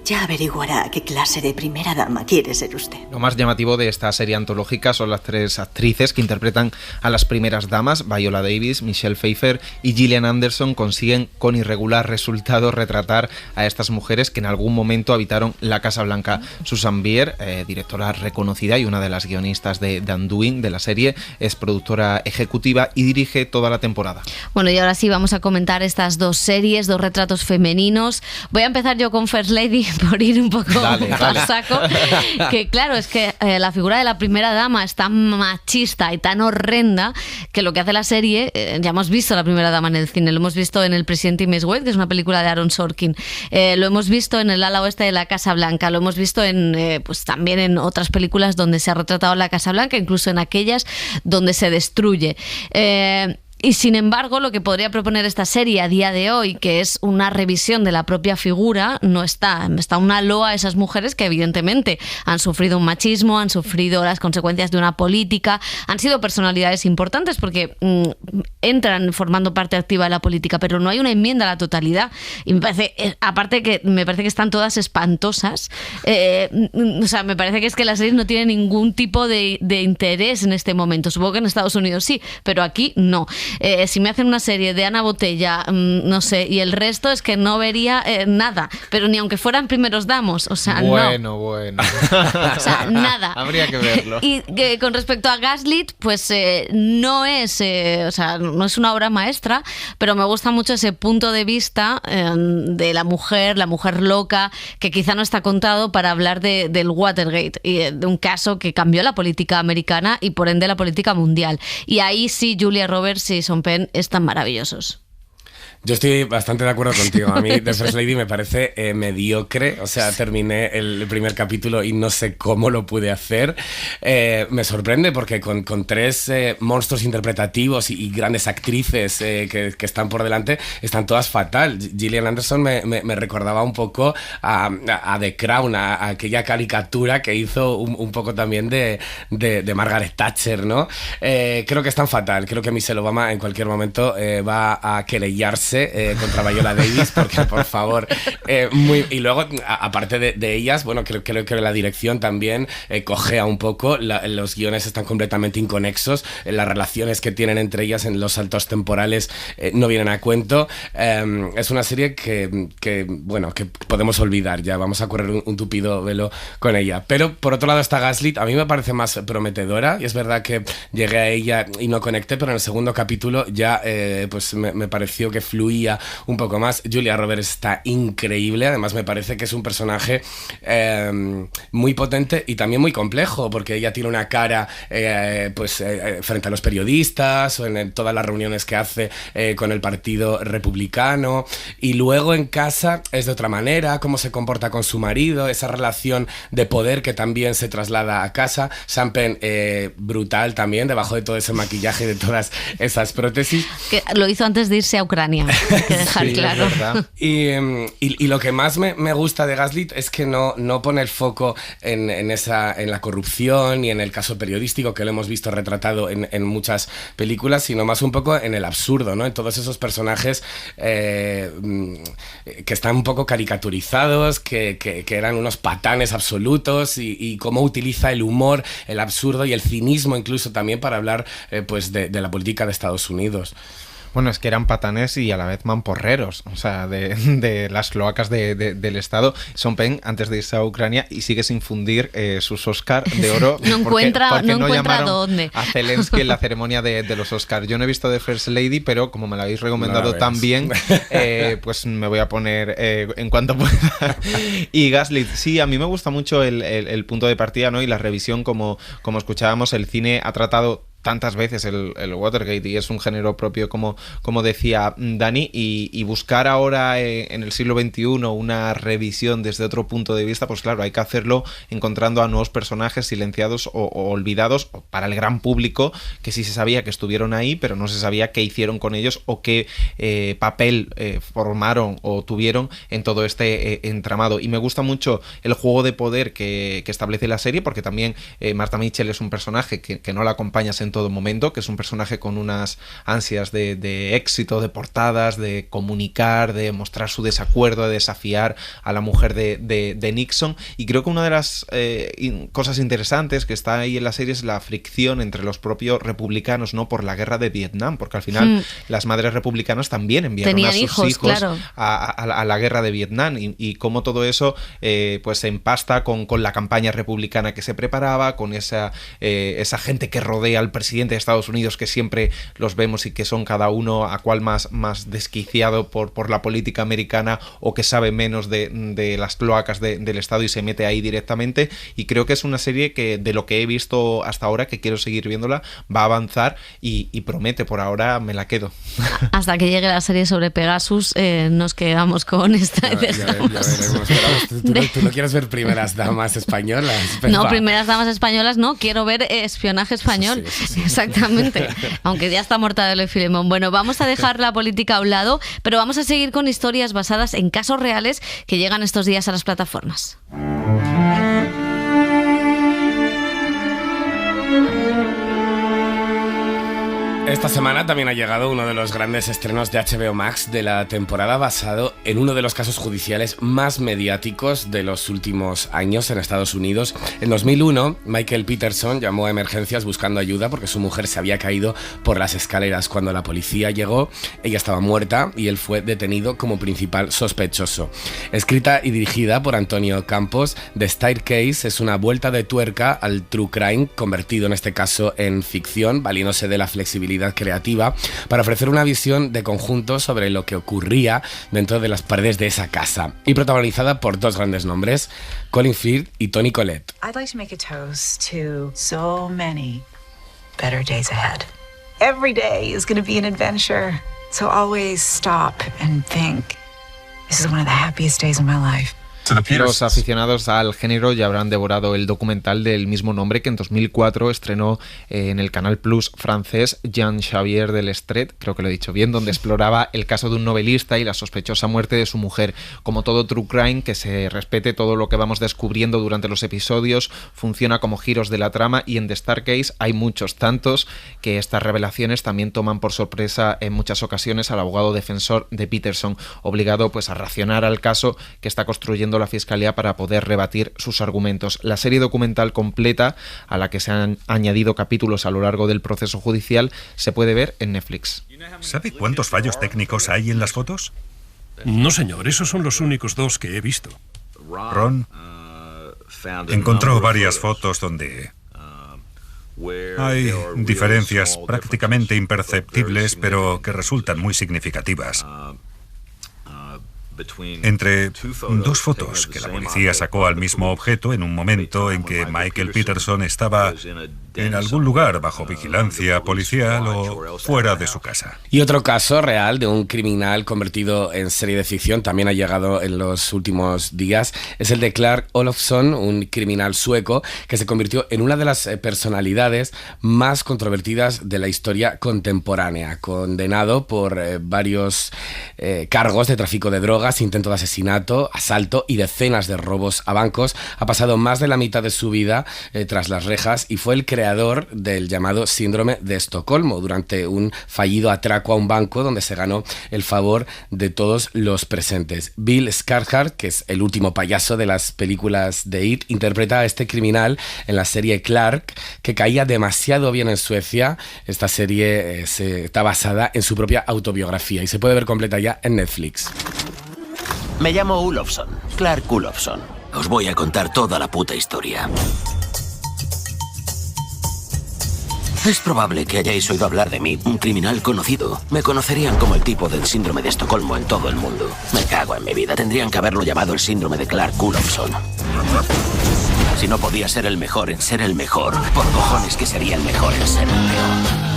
Ya averiguará qué clase de primera dama quiere ser usted. Lo más llamativo de esta serie antológica son las tres actrices que interpretan a las primeras damas. Viola Davis, Michelle Pfeiffer y Gillian Anderson consiguen con irregular resultado retratar a estas mujeres que en algún momento habitaron la Casa Blanca. Susan Bier, directora reconocida y una de las guionistas de The Undoing de la serie, es productora ejecutiva y dirige toda la temporada. Bueno, y ahora sí vamos a comentar estas dos series, dos retratos femeninos. Voy a empezar yo con First Lady, por ir un poco al saco, que claro, es que la figura de la primera dama es tan machista y tan horrenda que lo que hace la serie, ya hemos visto la primera dama en el cine, lo hemos visto en El presidente y Miss Wade, que es una película de Aaron Sorkin, lo hemos visto en El ala oeste de la Casa Blanca, lo hemos visto en pues también en otras películas donde se ha retratado la Casa Blanca, incluso en aquellas donde se destruye. Y sin embargo, lo que podría proponer esta serie a día de hoy, que es una revisión de la propia figura, no está. Está una loa a esas mujeres que evidentemente han sufrido un machismo, han sufrido las consecuencias de una política, han sido personalidades importantes porque entran formando parte activa de la política, pero no hay una enmienda a la totalidad. Y me parece, aparte que me parece que están todas espantosas, o sea, me parece que es que la serie no tiene ningún tipo de interés en este momento. Supongo que en Estados Unidos sí, pero aquí no. si me hacen una serie de Ana Botella, no sé, y el resto es que no vería nada, pero ni aunque fueran primeros damos, o sea, bueno. O sea, nada. Habría que verlo. Y con respecto a Gaslit, pues no es, o sea, no es una obra maestra, pero me gusta mucho ese punto de vista de la mujer loca, que quizá no está contado para hablar del Watergate y de un caso que cambió la política americana y por ende la política mundial. Y ahí sí Julia Roberts y Sean Penn están maravillosos. Yo estoy bastante de acuerdo contigo. A mí The First Lady me parece mediocre. O sea, terminé el primer capítulo y no sé cómo lo pude hacer. Me sorprende porque con tres monstruos interpretativos y grandes actrices que están por delante, están todas fatal. Gillian Anderson me recordaba un poco a The Crown, a aquella caricatura que hizo un poco también de Margaret Thatcher, ¿no? Creo que están fatal. Creo que Michelle Obama en cualquier momento va a querellarse contra Viola Davis, porque por favor, y luego aparte de ellas, bueno, creo que la dirección también cojea un poco, los guiones están completamente inconexos, las relaciones que tienen entre ellas en los saltos temporales no vienen a cuento. Es una serie que podemos olvidar ya, vamos a correr un tupido velo con ella. Pero por otro lado está Gaslit, a mí me parece más prometedora y es verdad que llegué a ella y no conecté, pero en el segundo capítulo ya pues me pareció que fluía un poco más. Julia Roberts está increíble, además me parece que es un personaje muy potente y también muy complejo, porque ella tiene una cara frente a los periodistas o en todas las reuniones que hace con el Partido Republicano, y luego en casa es de otra manera, cómo se comporta con su marido, esa relación de poder que también se traslada a casa. Sean Penn, brutal también, debajo de todo ese maquillaje y de todas esas prótesis. Que lo hizo antes de irse a Ucrania, que dejar claro. Y lo que más me gusta de Gaslit es que no pone el foco en la corrupción y en el caso periodístico que lo hemos visto retratado en muchas películas, sino más un poco en el absurdo, ¿no? En todos esos personajes que están un poco caricaturizados, que eran unos patanes absolutos, y cómo utiliza el humor, el absurdo y el cinismo incluso también para hablar pues de la política de Estados Unidos. Bueno, es que eran patanes y a la vez mamporreros, o sea, de las cloacas del Estado. Sean Penn, antes de irse a Ucrania, y sigue sin fundir sus Oscar de oro. No encuentra dónde. A Zelensky en la ceremonia de los Oscars. Yo no he visto The First Lady, pero como me la habéis recomendado tan bien, pues me voy a poner en cuanto pueda. Y Gaslit, sí, a mí me gusta mucho el punto de partida, ¿no? Y la revisión, como escuchábamos, el cine ha tratado tantas veces el Watergate y es un género propio, como decía Dani, y buscar ahora en el siglo XXI una revisión desde otro punto de vista, pues claro, hay que hacerlo encontrando a nuevos personajes silenciados o olvidados para el gran público, que sí se sabía que estuvieron ahí, pero no se sabía qué hicieron con ellos o qué papel formaron o tuvieron en todo este entramado. Y me gusta mucho el juego de poder que establece la serie, porque también Martha Mitchell es un personaje que no la acompañas en todo momento, que es un personaje con unas ansias de éxito, de portadas, de comunicar, de mostrar su desacuerdo, de desafiar a la mujer de Nixon. Y creo que una de las cosas interesantes que está ahí en la serie es la fricción entre los propios republicanos, ¿no? Por la guerra de Vietnam, porque al final las madres republicanas también enviaron tenían a sus hijos claro, a la guerra de Vietnam, y cómo todo eso pues se empasta con la campaña republicana que se preparaba, con esa gente que rodea al presidente de Estados Unidos, que siempre los vemos y que son cada uno a cual más desquiciado por la política americana, o que sabe menos de las cloacas del Estado y se mete ahí directamente. Y creo que es una serie que, de lo que he visto hasta ahora, que quiero seguir viéndola, va a avanzar y promete. Por ahora me la quedo. Hasta que llegue la serie sobre Pegasus, nos quedamos con esta. Ya veremos. ¿Tú no quieres ver Primeras Damas españolas? No, Primeras Damas españolas no, quiero ver espionaje español. Sí. Exactamente, aunque ya está Mortadelo y Filemón. Bueno, vamos a dejar la política a un lado, pero vamos a seguir con historias basadas en casos reales que llegan estos días a las plataformas. Esta semana también ha llegado uno de los grandes estrenos de HBO Max de la temporada, basado en uno de los casos judiciales más mediáticos de los últimos años en Estados Unidos. En 2001, Michael Peterson llamó a emergencias buscando ayuda porque su mujer se había caído por las escaleras. Cuando la policía llegó, ella estaba muerta y él fue detenido como principal sospechoso. Escrita y dirigida por Antonio Campos, The Staircase es una vuelta de tuerca al true crime, convertido en este caso en ficción, valiéndose de la flexibilidad creativa para ofrecer una visión de conjunto sobre lo que ocurría dentro de las paredes de esa casa, y protagonizada por dos grandes nombres, Colin Firth y Toni Collette. I'd like to make a toast to so many better days ahead. Every day is going to be an adventure, so always stop and think. This is one of the happiest days of my life. Los aficionados al género ya habrán devorado el documental del mismo nombre que en 2004 estrenó en el Canal Plus francés Jean-Xavier Delestret, creo que lo he dicho bien, donde exploraba el caso de un novelista y la sospechosa muerte de su mujer. Como todo true crime, que se respete todo lo que vamos descubriendo durante los episodios, funciona como giros de la trama, y en The Staircase hay muchos, tantos que estas revelaciones también toman por sorpresa en muchas ocasiones al abogado defensor de Peterson, obligado pues a racionar al caso que está construyendo la Fiscalía para poder rebatir sus argumentos. La serie documental completa, a la que se han añadido capítulos a lo largo del proceso judicial, se puede ver en Netflix. ¿Sabe cuántos fallos técnicos hay en las fotos? No, señor, esos son los únicos dos que he visto. Ron encontró varias fotos donde hay diferencias prácticamente imperceptibles, pero que resultan muy significativas. Entre dos fotos que la policía sacó al mismo objeto en un momento en que Michael Peterson estaba en algún lugar bajo vigilancia policial o fuera de su casa. Y otro caso real de un criminal convertido en serie de ficción, también ha llegado en los últimos días, es el de Clark Olofsson, un criminal sueco que se convirtió en una de las personalidades más controvertidas de la historia contemporánea, condenado por varios cargos de tráfico de drogas, intento de asesinato, asalto y decenas de robos a bancos. Ha pasado más de la mitad de su vida tras las rejas y fue el creador del llamado síndrome de Estocolmo durante un fallido atraco a un banco donde se ganó el favor de todos los presentes. Bill Skarsgård, que es el último payaso de las películas de It, interpreta a este criminal en la serie Clark, que caía demasiado bien en Suecia. Esta serie está basada en su propia autobiografía y se puede ver completa ya en Netflix. Me llamo Olofsson, Clark Olofsson. Os voy a contar toda la puta historia. Es probable que hayáis oído hablar de mí, un criminal conocido. Me conocerían como el tipo del síndrome de Estocolmo en todo el mundo. Me cago en mi vida, tendrían que haberlo llamado el síndrome de Clark Olofsson. Si no podía ser el mejor en ser el mejor, por cojones que sería el mejor en ser el peor.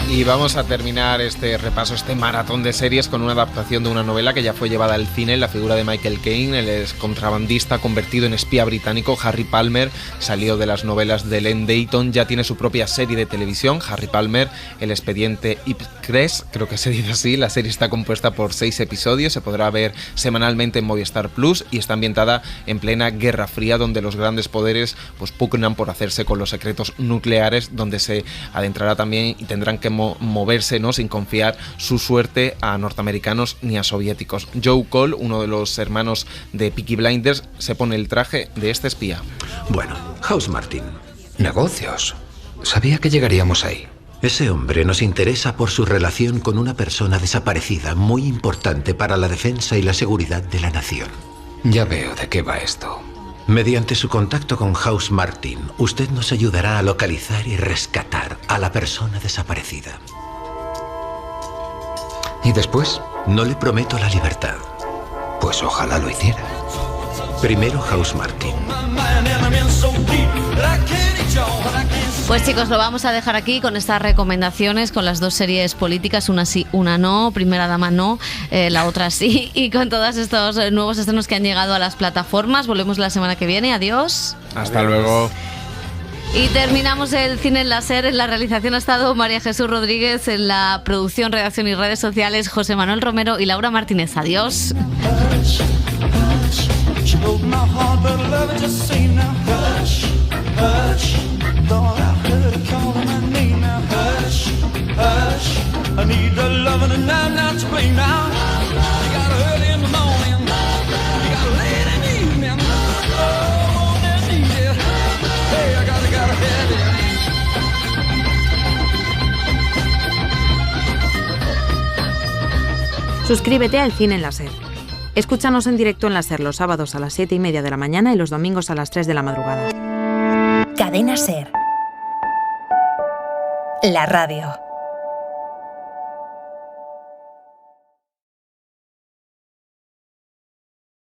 Y vamos a terminar este repaso, este maratón de series, con una adaptación de una novela que ya fue llevada al cine en la figura de Michael Caine, el excontrabandista convertido en espía británico. Harry Palmer salió de las novelas de Len Deighton, ya tiene su propia serie de televisión, Harry Palmer, el expediente Ipcress, creo que se dice así. La serie está compuesta por 6 episodios, se podrá ver semanalmente en Movistar Plus y está ambientada en plena Guerra Fría, donde los grandes poderes pues pugnan por hacerse con los secretos nucleares, donde se adentrará también y tendrán que moverse, ¿no?, sin confiar su suerte a norteamericanos ni a soviéticos. Joe Cole, uno de los hermanos de Peaky Blinders, se pone el traje de este espía. Bueno, House Martin. Negocios. Sabía que llegaríamos ahí. Ese hombre nos interesa por su relación con una persona desaparecida muy importante para la defensa y la seguridad de la nación. Ya veo de qué va esto. Mediante su contacto con House Martin, usted nos ayudará a localizar y rescatar a la persona desaparecida. ¿Y después? No le prometo la libertad. Pues ojalá lo hiciera. Primero House Martin. Pues chicos, lo vamos a dejar aquí con estas recomendaciones, con las 2 series políticas, una sí, una no, Primera Dama no, la otra sí, y con todos estos nuevos estrenos que han llegado a las plataformas. Volvemos la semana que viene, adiós. Hasta luego. Y terminamos el Cine en la SER. En la realización ha estado María Jesús Rodríguez, en la producción, redacción y redes sociales José Manuel Romero y Laura Martínez. Adiós. Suscríbete al Cine en la SER. Escúchanos en directo en la SER los sábados a las 7:30 de la mañana y los domingos a las 3 de la madrugada. Cadena SER. La radio.